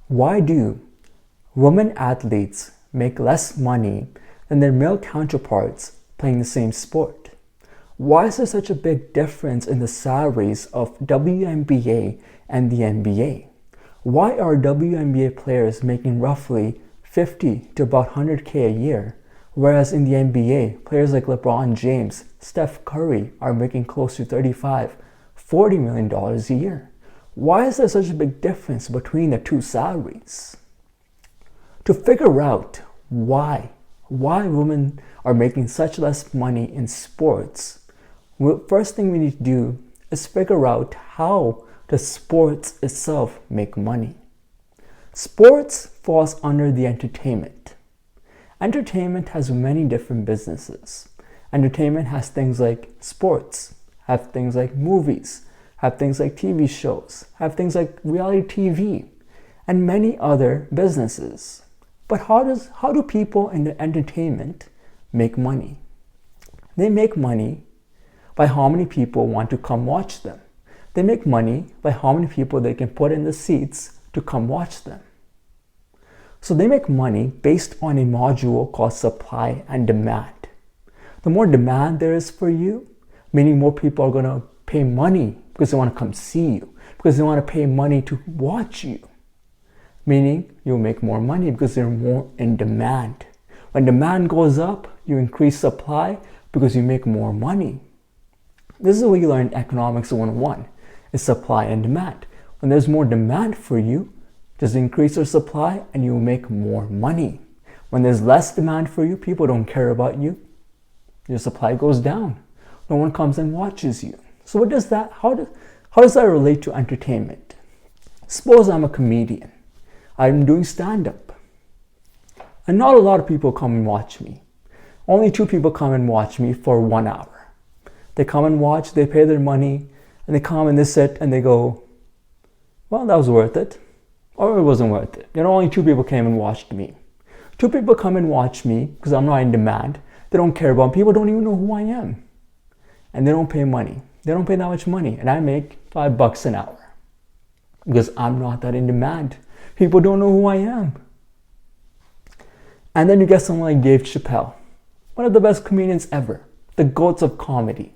Why do women athletes make less money than their male counterparts playing the same sport? Why is there such a big difference in the salaries of WNBA and the NBA? Why are WNBA players making roughly 50 to about 100K a year, whereas in the NBA, players like LeBron James, Steph Curry are making close to $35, $40 million a year? Why is there such a big difference between the two salaries? To figure out why women are making such less money in sports, first thing we need to do is figure out how does sports itself make money. Sports falls under the entertainment. Entertainment has many different businesses. Entertainment has things like sports, have things like movies, have things like TV shows, have things like reality TV, and many other businesses. But how do people in the entertainment make money? They make money by how many people want to come watch them. They make money by how many people they can put in the seats to come watch them. So they make money based on a module called supply and demand. The more demand there is for you, meaning more people are going to pay money because they want to come see you, because they want to pay money to watch you, meaning you'll make more money because they're more in demand. When demand goes up, you increase supply because you make more money. This is what you learn in Economics 101, is supply and demand. When there's more demand for you, just increase your supply and you'll make more money. When there's less demand for you, people don't care about you, your supply goes down. No one comes and watches you. So how does that relate to entertainment? Suppose I'm a comedian. I'm doing stand-up. And not a lot of people come and watch me. Only 2 people come and watch me for 1 hour. They come and watch, they pay their money, and they come and they sit and they go, well, that was worth it. Or it wasn't worth it. Only 2 people came and watched me. 2 people come and watch me because I'm not in demand. They don't care about me. People don't even know who I am. And they don't pay money. They don't pay that much money. And I make $5 an hour because I'm not that in demand. People don't know who I am. And then you get someone like Dave Chappelle, one of the best comedians ever, the goats of comedy.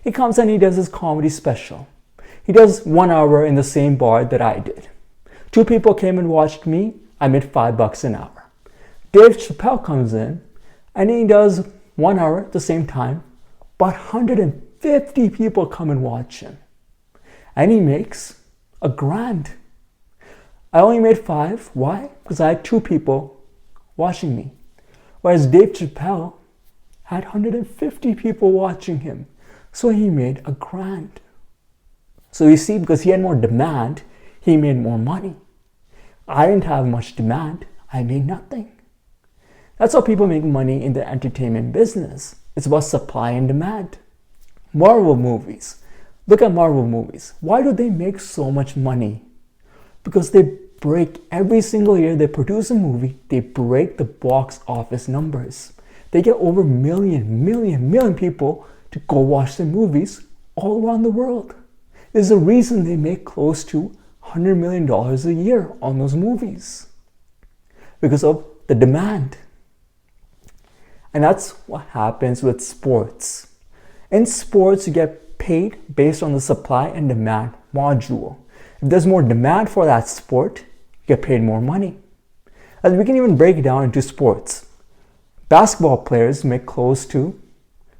He comes and he does his comedy special. He does 1 hour in the same bar that I did. 2 people came and watched me. I made $5 an hour. Dave Chappelle comes in and he does 1 hour at the same time, but 150 people come and watch him. And he makes $1,000. I only made 5. Why? Because I had 2 people watching me. Whereas Dave Chappelle had 150 people watching him. So he made $1,000. So you see, because he had more demand, he made more money. I didn't have much demand. I made nothing. That's how people make money in the entertainment business. It's about supply and demand. Marvel movies. Look at Marvel movies. Why do they make so much money? Because they break every single year they produce a movie, they break the box office numbers. They get over million people to go watch the movies all around the world. There's a reason they make close to $100 million a year on those movies. Because of the demand. And that's what happens with sports. In sports, you get paid based on the supply and demand module. If there's more demand for that sport, you get paid more money. And we can even break it down into sports. Basketball players make close to,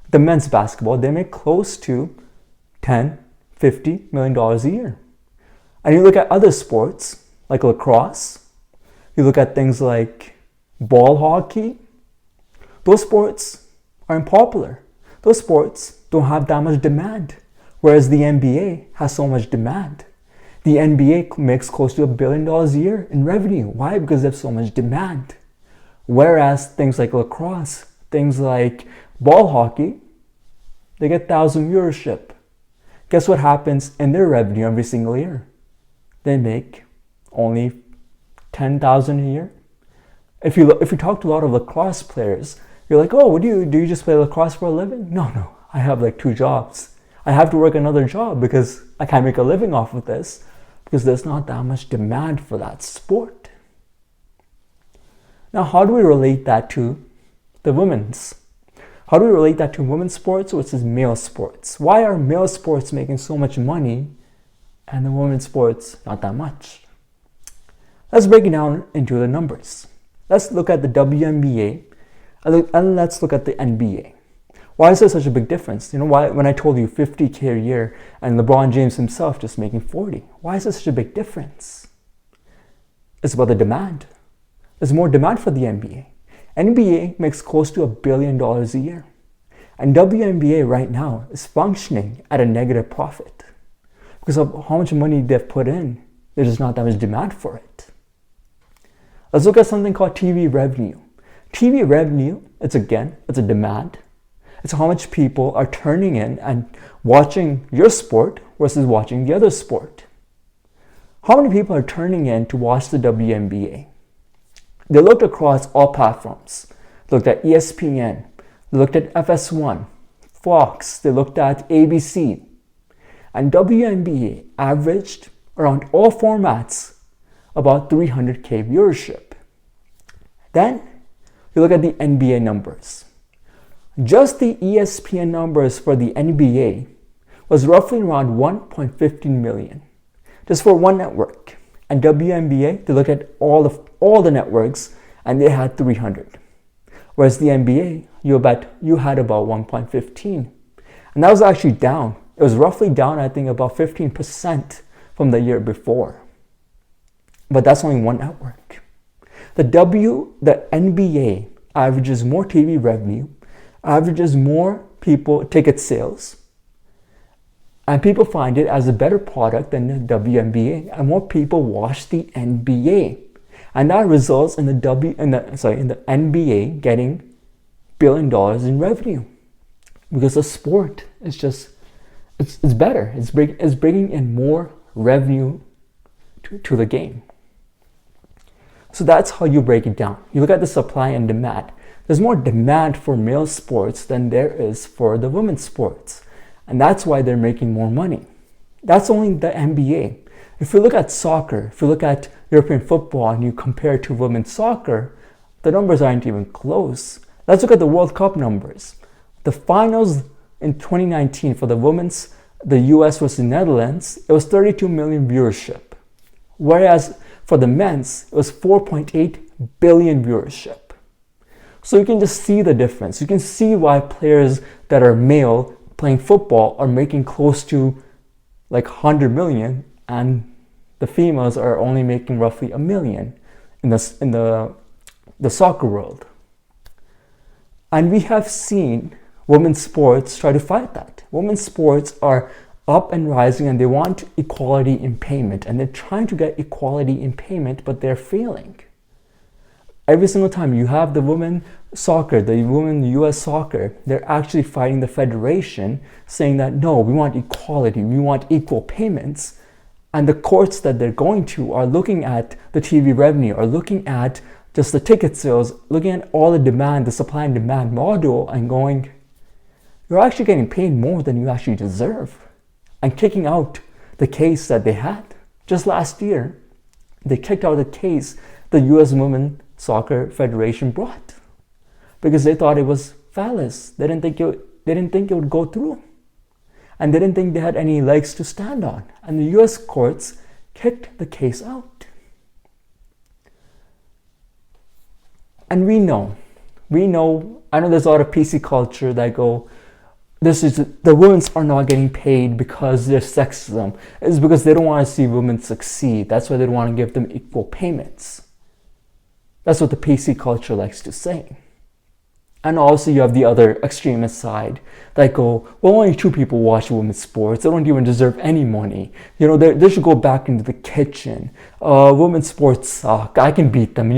the men's basketball, they make close to $10, $50 million a year. And you look at other sports, like lacrosse, you look at things like ball hockey, those sports are unpopular. Those sports don't have that much demand, whereas the NBA has so much demand. The NBA makes close to $1 billion a year in revenue. Why? Because they have so much demand. Whereas things like lacrosse, things like ball hockey, they get 1,000 viewership. Guess what happens in their revenue every single year? They make only $10,000 a year. If you talk to a lot of lacrosse players, you're like, oh, what do you just play lacrosse for a living? No, I have like 2 jobs. I have to work another job because I can't make a living off of this because there's not that much demand for that sport. Now, how do we relate that to the women's? How do we relate that to women's sports versus male sports? Why are male sports making so much money and the women's sports not that much? Let's break it down into the numbers. Let's look at the WNBA and let's look at the NBA. Why is there such a big difference? Why, when I told you 50K a year and LeBron James himself just making 40, why is there such a big difference? It's about the demand. There's more demand for the NBA. NBA makes close to $1 billion a year. And WNBA right now is functioning at a negative profit. Because of how much money they've put in, there's just not that much demand for it. Let's look at something called TV revenue. TV revenue, it's a demand. It's how much people are turning in and watching your sport versus watching the other sport. How many people are turning in to watch the WNBA? They looked across all platforms. They looked at ESPN, they looked at FS1, Fox, they looked at ABC. And WNBA averaged around all formats about 300K viewership. Then you look at the NBA numbers. Just the ESPN numbers for the NBA was roughly around 1.15 million, just for one network. And WNBA, they looked at all the networks and they had 300. Whereas the NBA, you had about 1.15. And that was actually down. It was roughly down, I think, about 15% from the year before. But that's only one network. The NBA averages more TV revenue, averages more ticket sales, and people find it as a better product than the WNBA, and more people watch the NBA, and that results in the NBA getting $1 billion in revenue, because the sport is it's better. It's bringing in more revenue to the game. So that's how you break it down. You look at the supply and demand. There's more demand for male sports than there is for the women's sports. And that's why they're making more money. That's only the NBA. If you look at soccer, if you look at European football and you compare it to women's soccer, the numbers aren't even close. Let's look at the World Cup numbers. The finals in 2019 for the women's, the US versus Netherlands, it was 32 million viewership. Whereas for the men's, it was 4.8 billion viewership. So you can just see the difference. You can see why players that are male playing football are making close to like 100 million, and the females are only making roughly 1 million in the soccer world. And we have seen women's sports try to fight that. Women's sports are up and rising, and they want equality in payment, and they're trying to get equality in payment, but they're failing. Every single time you have the women soccer, the women US soccer, they're actually fighting the federation, saying that no, we want equality, we want equal payments. And the courts that they're going to are looking at the TV revenue, are looking at just the ticket sales, looking at all the demand, the supply and demand model, and going, you're actually getting paid more than you actually deserve. And kicking out the case that they had. Just last year, they kicked out the case the US Women Soccer Federation brought, because they thought it was phallus. They didn't think it would go through, and they didn't think they had any legs to stand on. And the US courts kicked the case out. And we know, I know there's a lot of PC culture that go, the women are not getting paid because there's sexism. It's because they don't want to see women succeed. That's why they don't want to give them equal payments. That's what the PC culture likes to say. And also you have the other extremist side that go, well, only 2 people watch women's sports. They don't even deserve any money. They should go back into the kitchen. Women's sports suck. I can beat them.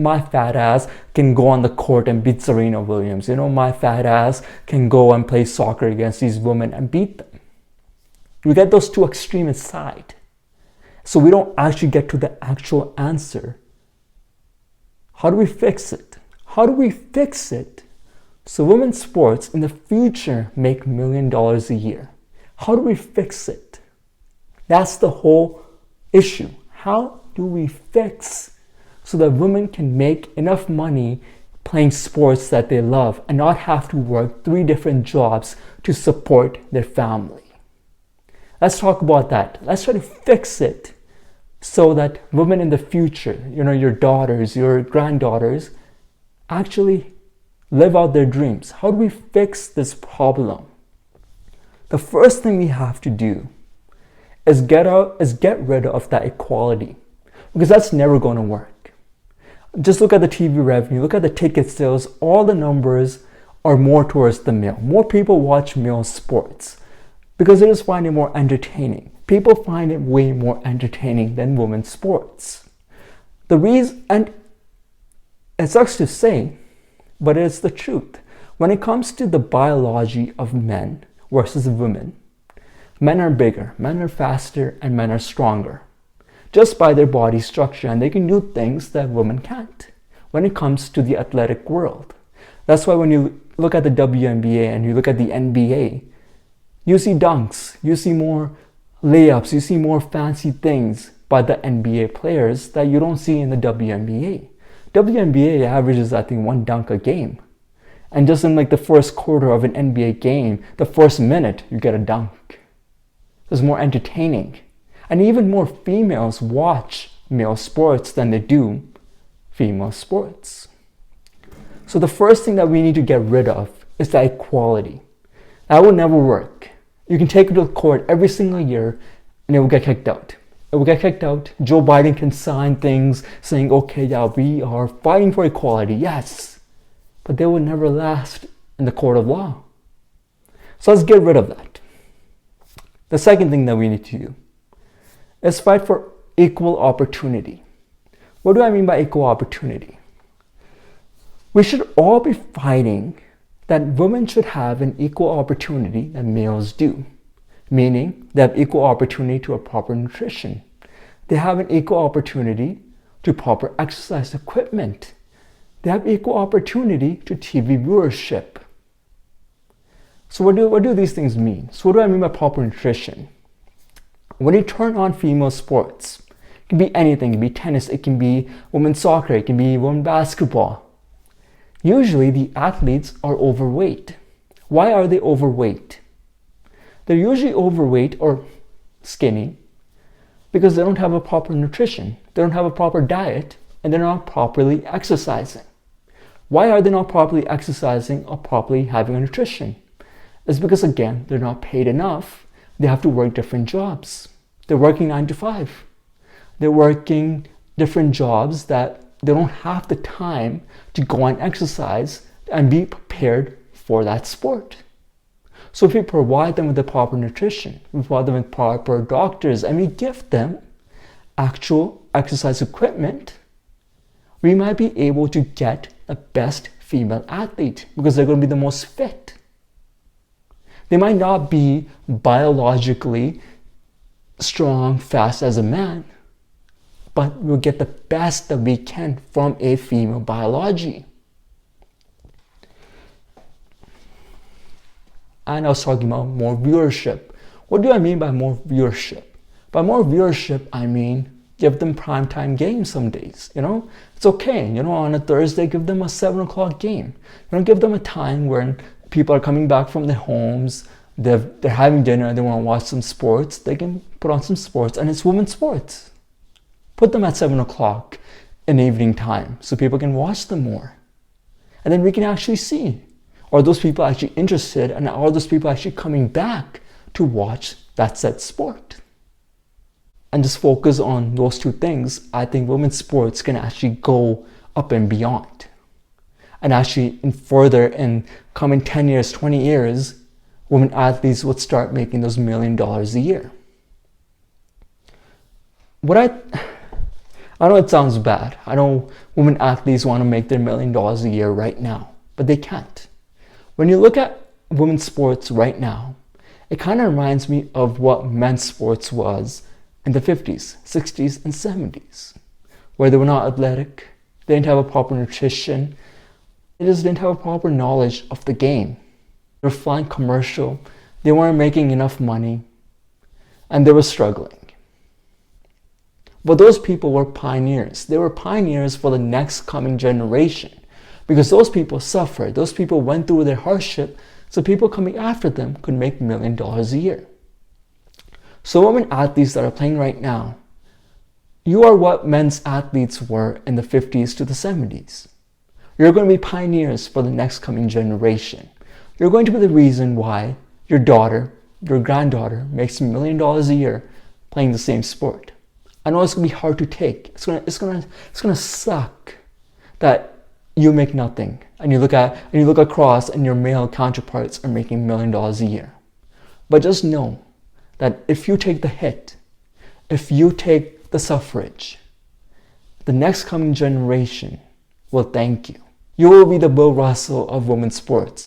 My fat ass can go on the court and beat Serena Williams. My fat ass can go and play soccer against these women and beat them. We get those 2 extremist side. So we don't actually get to the actual answer. How do we fix it? How do we fix it so women's sports in the future make $1 million a year? How do we fix it? That's the whole issue. How do we fix so that women can make enough money playing sports that they love and not have to work 3 different jobs to support their family. Let's talk about that. Let's try to fix it so that women in the future, your daughters, your granddaughters, actually live out their dreams. How do we fix this problem? The first thing we have to do is get rid of that equality, because that's never going to work. Just look at the TV revenue, look at the ticket sales, all the numbers are more towards the male. More people watch male sports because they just find it more entertaining. People find it way more entertaining than women's sports. The reason, and it sucks to say, but it's the truth. When it comes to the biology of men versus women, men are bigger, men are faster, and men are stronger just by their body structure, and they can do things that women can't when it comes to the athletic world. That's why when you look at the WNBA and you look at the NBA, you see dunks, you see more layups, you see more fancy things by the NBA players that you don't see in the WNBA. WNBA averages, I think, 1 dunk a game. And just in like the first quarter of an NBA game, the first minute, you get a dunk. It's more entertaining. And even more females watch male sports than they do female sports. So the first thing that we need to get rid of is that equality. That will never work. You can take it to court every single year and it will get kicked out. It will get kicked out. Joe Biden can sign things saying, okay, yeah, we are fighting for equality, yes. But they will never last in the court of law. So let's get rid of that. The second thing that we need to do is fight for equal opportunity. What do I mean by equal opportunity? We should all be fighting that women should have an equal opportunity that males do. Meaning they have equal opportunity to a proper nutrition. They have an equal opportunity to proper exercise equipment. They have equal opportunity to TV viewership. So what do these things mean? So what do I mean by proper nutrition? When you turn on female sports, it can be anything. It can be tennis, it can be women's soccer, it can be women's basketball. Usually the athletes are overweight. Why are they overweight? They're usually overweight or skinny because they don't have a proper nutrition. They don't have a proper diet and they're not properly exercising. Why are they not properly exercising or properly having a nutrition? It's because, again, they're not paid enough. They have to work different jobs. They're working 9 to 5. They're working different jobs that they don't have the time to go and exercise and be prepared for that sport. So if we provide them with the proper nutrition, we provide them with proper doctors, and we give them actual exercise equipment, we might be able to get the best female athlete because they're going to be the most fit. They might not be biologically strong, fast as a man, but we'll get the best that we can from a female biology. And I was talking about more viewership. What do I mean by more viewership? By more viewership, I mean give them primetime games some days. It's okay. On a Thursday, give them a 7 o'clock game. Give them a time when people are coming back from their homes, they're having dinner, and they want to watch some sports. They can put on some sports, and it's women's sports. Put them at 7 o'clock in evening time so people can watch them more. And then we can actually see, are those people actually interested, and are those people actually coming back to watch that said sport? And just focus on those 2 things. I think women's sports can actually go up and beyond. And actually in coming 10 years, 20 years, women athletes would start making those $1 million a year. I know it sounds bad. I know women athletes want to make their $1 million a year right now, but they can't. When you look at women's sports right now, it kind of reminds me of what men's sports was in the 50s, 60s, and 70s, where they were not athletic, they didn't have a proper nutrition, they just didn't have a proper knowledge of the game. They were flying commercial, they weren't making enough money, and they were struggling. But those people were pioneers. They were pioneers for the next coming generation because those people suffered. Those people went through their hardship, so people coming after them could make $1 million a year. So women athletes that are playing right now, you are what men's athletes were in the 50s to the 70s. You're going to be pioneers for the next coming generation. You're going to be the reason why your daughter, your granddaughter makes $1 million a year playing the same sport. I know it's going to be hard to take. It's going to suck that you make nothing and you look across and your male counterparts are making $1 million a year. But just know that if you take the hit, if you take the suffrage, the next coming generation will thank you. You will be the Bill Russell of women's sports.